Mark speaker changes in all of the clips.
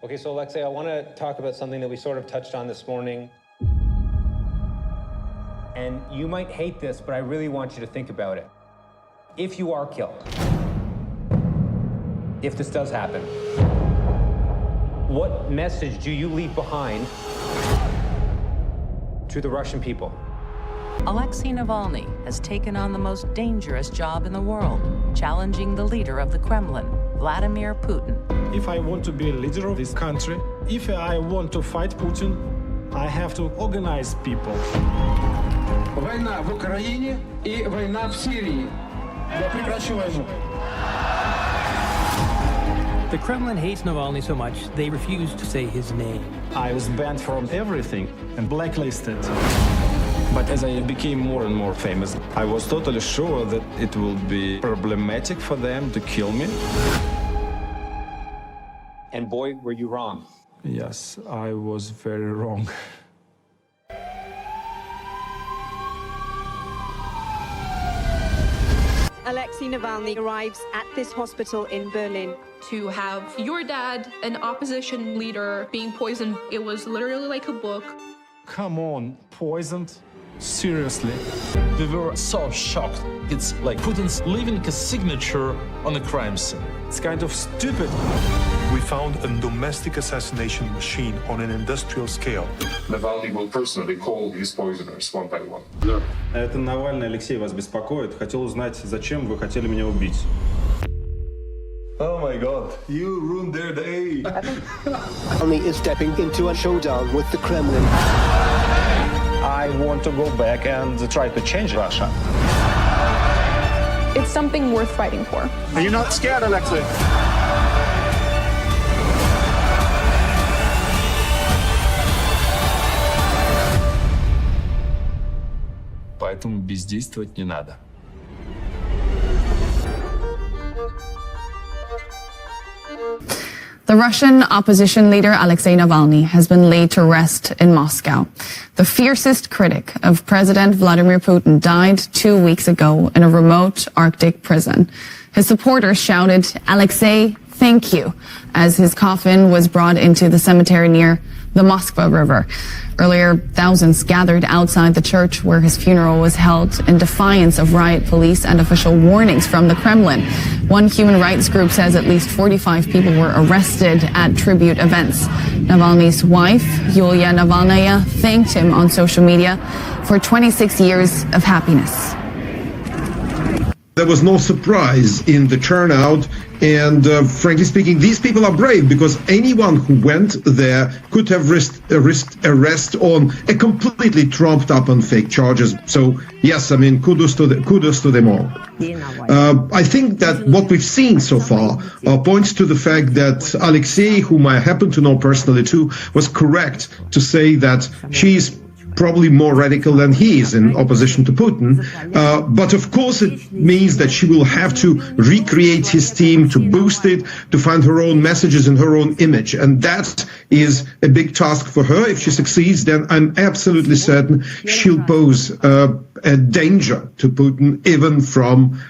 Speaker 1: Okay, so Alexei, I want to talk about something that we sort of touched on this morning. And you might hate this, but I really want you to think about it. If you are killed, if this does happen, what message do you leave behind to the Russian people?
Speaker 2: Alexei Navalny has taken on the most dangerous job in the world, challenging the leader of the Kremlin, Vladimir Putin.
Speaker 3: If I want to be a leader of this country, if I want to fight Putin, I have to organize people.
Speaker 4: Война в Украине и война в Сирии. Я прекращу войну.
Speaker 5: The Kremlin hates Navalny so much, they refuse to say his name.
Speaker 3: I was banned from everything and blacklisted. But as I became more and more famous, I was totally sure that it will be problematic for them to kill me.
Speaker 1: And boy, were you wrong.
Speaker 3: Yes, I was very wrong.
Speaker 6: Alexei Navalny arrives at this hospital in Berlin.
Speaker 7: To have your dad, an opposition leader, being poisoned, it was literally like a book.
Speaker 3: Come on, poisoned? Seriously?
Speaker 8: We were so shocked. It's like Putin's leaving a signature on a crime scene.
Speaker 3: It's kind of stupid.
Speaker 9: We found a domestic assassination machine on an industrial scale.
Speaker 10: Navalny will personally call his poisoners one by one.
Speaker 11: Это Навальный, Алексей, вас беспокоит. Хотел узнать, зачем вы хотели меня убить.
Speaker 10: Oh my God, you ruined their day.
Speaker 12: Navalny is stepping into a showdown with the Kremlin.
Speaker 3: I want to go back and try to change Russia.
Speaker 7: It's something worth fighting for.
Speaker 4: Are you not scared, Alexei?
Speaker 8: Поэтому бездействовать не надо.
Speaker 13: The Russian opposition leader Alexei Navalny has been laid to rest in Moscow. The fiercest critic of President Vladimir Putin died 2 weeks ago in a remote Arctic prison. His supporters shouted, "Alexei, thank you," as his coffin was brought into the cemetery near the Moskva River. Earlier, thousands gathered outside the church where his funeral was held in defiance of riot police and official warnings from the Kremlin. One human rights group says at least 45 people were arrested at tribute events. Navalny's wife, Yulia Navalnaya, thanked him on social media for 26 years of happiness.
Speaker 14: There was no surprise in the turnout, and frankly speaking, these people are brave because anyone who went there could have risked arrest on a completely trumped up on fake charges. So yes, I mean, kudos to them all. I think that what we've seen so far points to the fact that Alexei, whom I happen to know personally too, was correct to say that she's probably more radical than he is in opposition to Putin. But of course it means that she will have to recreate his team, to boost it, to find her own messages and her own image. And that is a big task for her. If she succeeds, then I'm absolutely certain she'll pose a danger to Putin, even from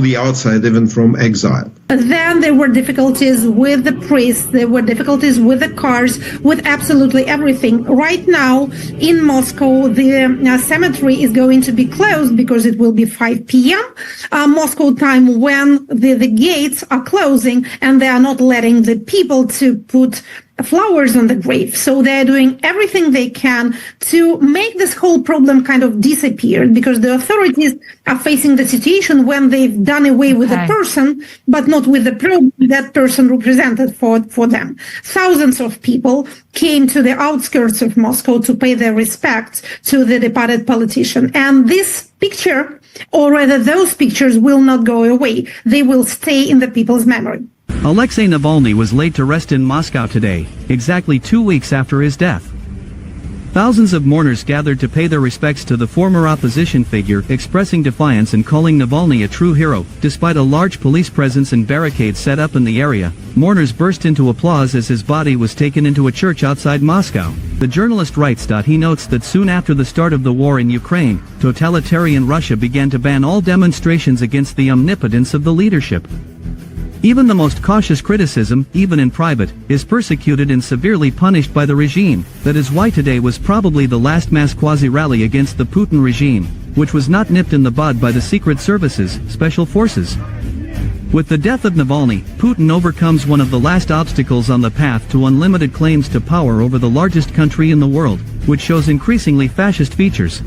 Speaker 14: the outside, even from exile.
Speaker 15: Then there were difficulties with the priests, there were difficulties with the cars, with absolutely everything. Right now in Moscow, the cemetery is going to be closed because it will be 5 p.m. Moscow time when the gates are closing and they are not letting the people to put flowers on the grave. So they're doing everything they can to make this whole problem kind of disappear, because the authorities are facing the situation when they've done away with a person, but not with the problem that person represented for them. Thousands of people came to the outskirts of Moscow to pay their respects to the departed politician. And this picture, or rather those pictures, will not go away. They will stay in the people's memory.
Speaker 16: Alexei Navalny was laid to rest in Moscow today, exactly 2 weeks after his death. Thousands of mourners gathered to pay their respects to the former opposition figure, expressing defiance and calling Navalny a true hero. Despite a large police presence and barricades set up in the area, mourners burst into applause as his body was taken into a church outside Moscow. The journalist writes. He notes that soon after the start of the war in Ukraine, totalitarian Russia began to ban all demonstrations against the omnipotence of the leadership. Even the most cautious criticism, even in private, is persecuted and severely punished by the regime. That is why today was probably the last mass quasi-rally against the Putin regime, which was not nipped in the bud by the secret services, special forces. With the death of Navalny, Putin overcomes one of the last obstacles on the path to unlimited claims to power over the largest country in the world, which shows increasingly fascist features.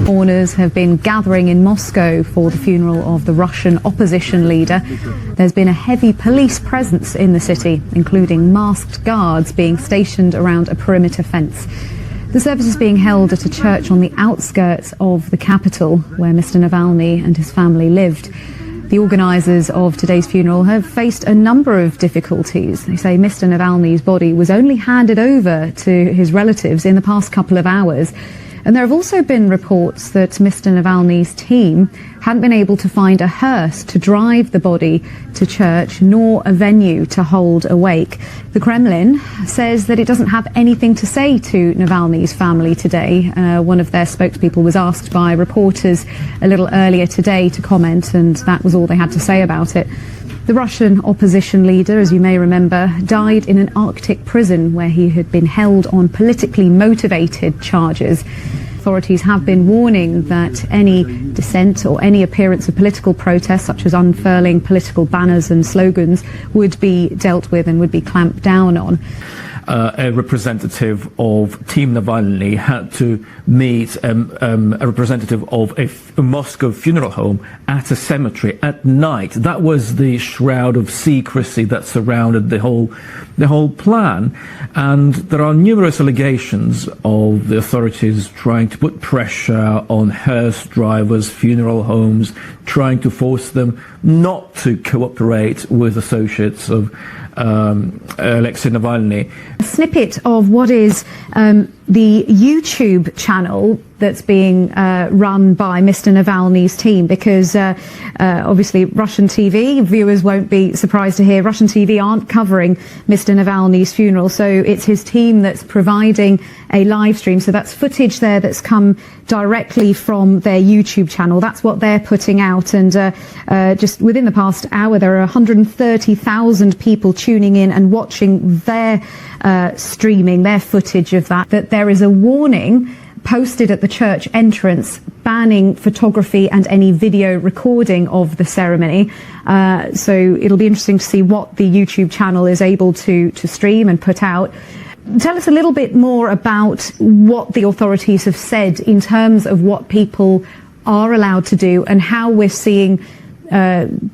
Speaker 17: Mourners have been gathering in Moscow for the funeral of the Russian opposition leader. There's been a heavy police presence in the city, including masked guards being stationed around a perimeter fence. The service is being held at a church on the outskirts of the capital, where Mr. Navalny and his family lived. The organisers of today's funeral have faced a number of difficulties. They say Mr. Navalny's body was only handed over to his relatives in the past couple of hours. And there have also been reports that Mr. Navalny's team hadn't been able to find a hearse to drive the body to church, nor a venue to hold a wake. The Kremlin says that it doesn't have anything to say to Navalny's family today. One of their spokespeople was asked by reporters a little earlier today to comment, and that was all they had to say about it. The Russian opposition leader, as you may remember, died in an Arctic prison where he had been held on politically motivated charges. Authorities have been warning that any dissent or any appearance of political protest, such as unfurling political banners and slogans, would be dealt with and would be clamped down on.
Speaker 18: A representative of Team Navalny had to meet a representative of a Moscow funeral home at a cemetery at night. That was the shroud of secrecy that surrounded the whole plan. And there are numerous allegations of the authorities trying to put pressure on hearse drivers, funeral homes, trying to force them not to cooperate with associates of Alexei Navalny.
Speaker 17: A snippet of what is the YouTube channel that's being run by Mr. Navalny's team, because obviously Russian TV, viewers won't be surprised to hear, Russian TV aren't covering Mr. Navalny's funeral, so it's his team that's providing a live stream. So that's footage there that's come directly from their YouTube channel. That's what they're putting out, and just within the past hour there are 130,000 people tuning in and watching their streaming their footage of that there is a warning posted at the church entrance banning photography and any video recording of the ceremony. So it'll be interesting to see what the YouTube channel is able to stream and put out. Tell us a little bit more about what the authorities have said in terms of what people are allowed to do and how we're seeing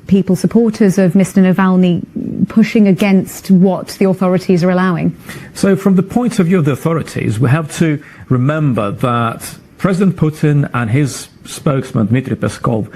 Speaker 17: people, supporters of Mr. Navalny, pushing against what the authorities are allowing.
Speaker 18: So from the point of view of the authorities, we have to remember that President Putin and his spokesman, Dmitry Peskov,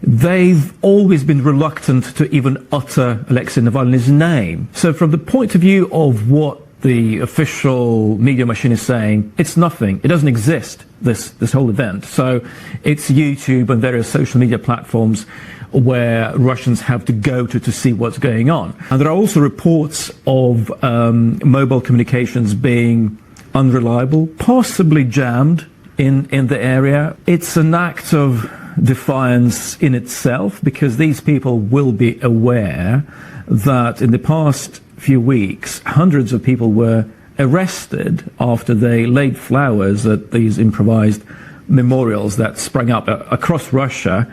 Speaker 18: they've always been reluctant to even utter Alexei Navalny's name. So from the point of view of what the official media machine is saying, it's nothing. It doesn't exist, this whole event. So it's YouTube and various social media platforms where Russians have to go to see what's going on. And there are also reports of mobile communications being unreliable, possibly jammed in the area. It's an act of defiance in itself, because these people will be aware that in the past few weeks, hundreds of people were arrested after they laid flowers at these improvised memorials that sprang up across Russia.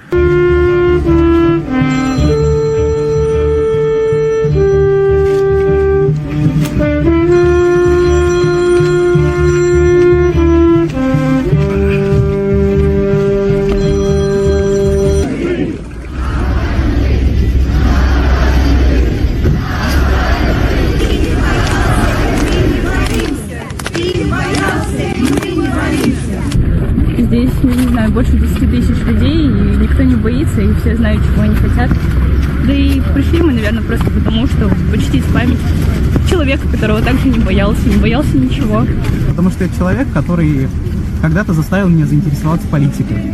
Speaker 19: Здесь, не знаю, больше 10 тысяч людей, и никто не боится, и все знают, чего они хотят. Да и пришли мы, наверное, просто потому, что почтить память человека, которого также не боялся ничего.
Speaker 20: Потому что это человек, который когда-то заставил меня заинтересоваться политикой.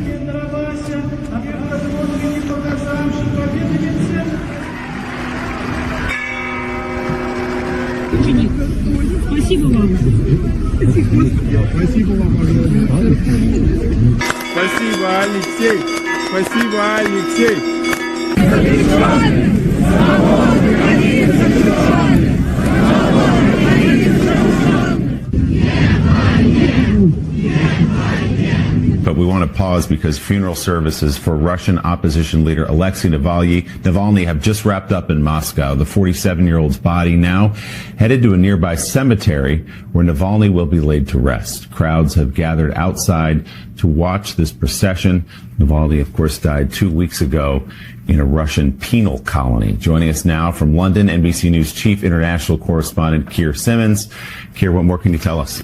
Speaker 19: Ученик, спасибо вам.
Speaker 20: Спасибо вам огромное.
Speaker 21: Спасибо, Алексей. Спасибо, Алексей.
Speaker 22: But we want to pause because funeral services for Russian opposition leader Alexei Navalny have just wrapped up in Moscow. The 47-year-old's body now headed to a nearby cemetery where Navalny will be laid to rest. Crowds have gathered outside to watch this procession. Navalny, of course, died 2 weeks ago in a Russian penal colony. Joining us now from London, NBC News chief international correspondent Keir Simmons. Keir, what more can you tell us?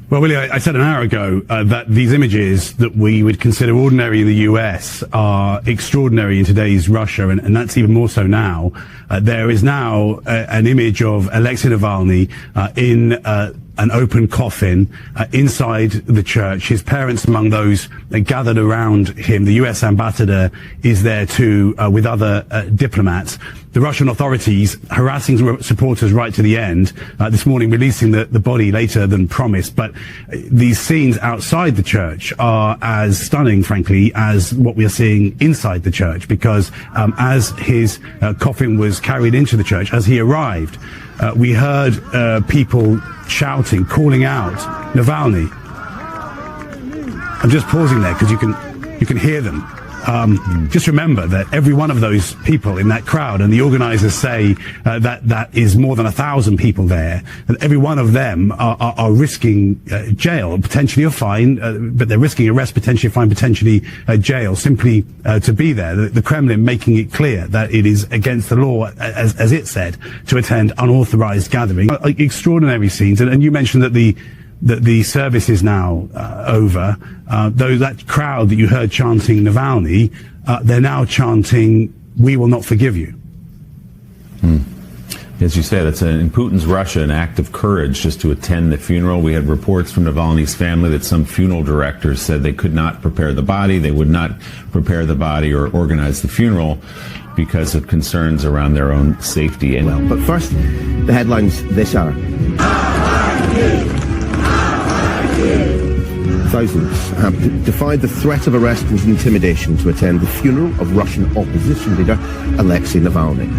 Speaker 23: Well, Willie, I said an hour ago that these images that we would consider ordinary in the US are extraordinary in today's Russia, and that's even more so now. There is now an image of Alexei Navalny in an open coffin inside the church. His parents among those gathered around him. The US ambassador is there too, with other diplomats. The Russian authorities harassing supporters right to the end, this morning releasing the body later than promised. But these scenes outside the church are as stunning, frankly, as what we are seeing inside the church, because as his coffin was carried into the church, as he arrived, we heard people shouting, calling out, Navalny. I'm just pausing there because you can hear them. Just remember that every one of those people in that crowd, and the organizers say that is more than 1,000 people there, and every one of them are risking jail, potentially a fine, but they're risking arrest, potentially a fine, potentially jail, simply to be there. The Kremlin making it clear that it is against the law, as it said, to attend unauthorized gatherings. Extraordinary scenes, and you mentioned that the service is now over. Though that crowd that you heard chanting Navalny, they're now chanting, "We will not forgive you."
Speaker 22: As you said, it's in Putin's Russia an act of courage just to attend the funeral. We had reports from Navalny's family that some funeral directors said they could not prepare the body, they would not prepare the body or organize the funeral because of concerns around their own safety.
Speaker 12: But first, the headlines this hour. Thousands have defied the threat of arrest and intimidation to attend the funeral of Russian opposition leader Alexei Navalny.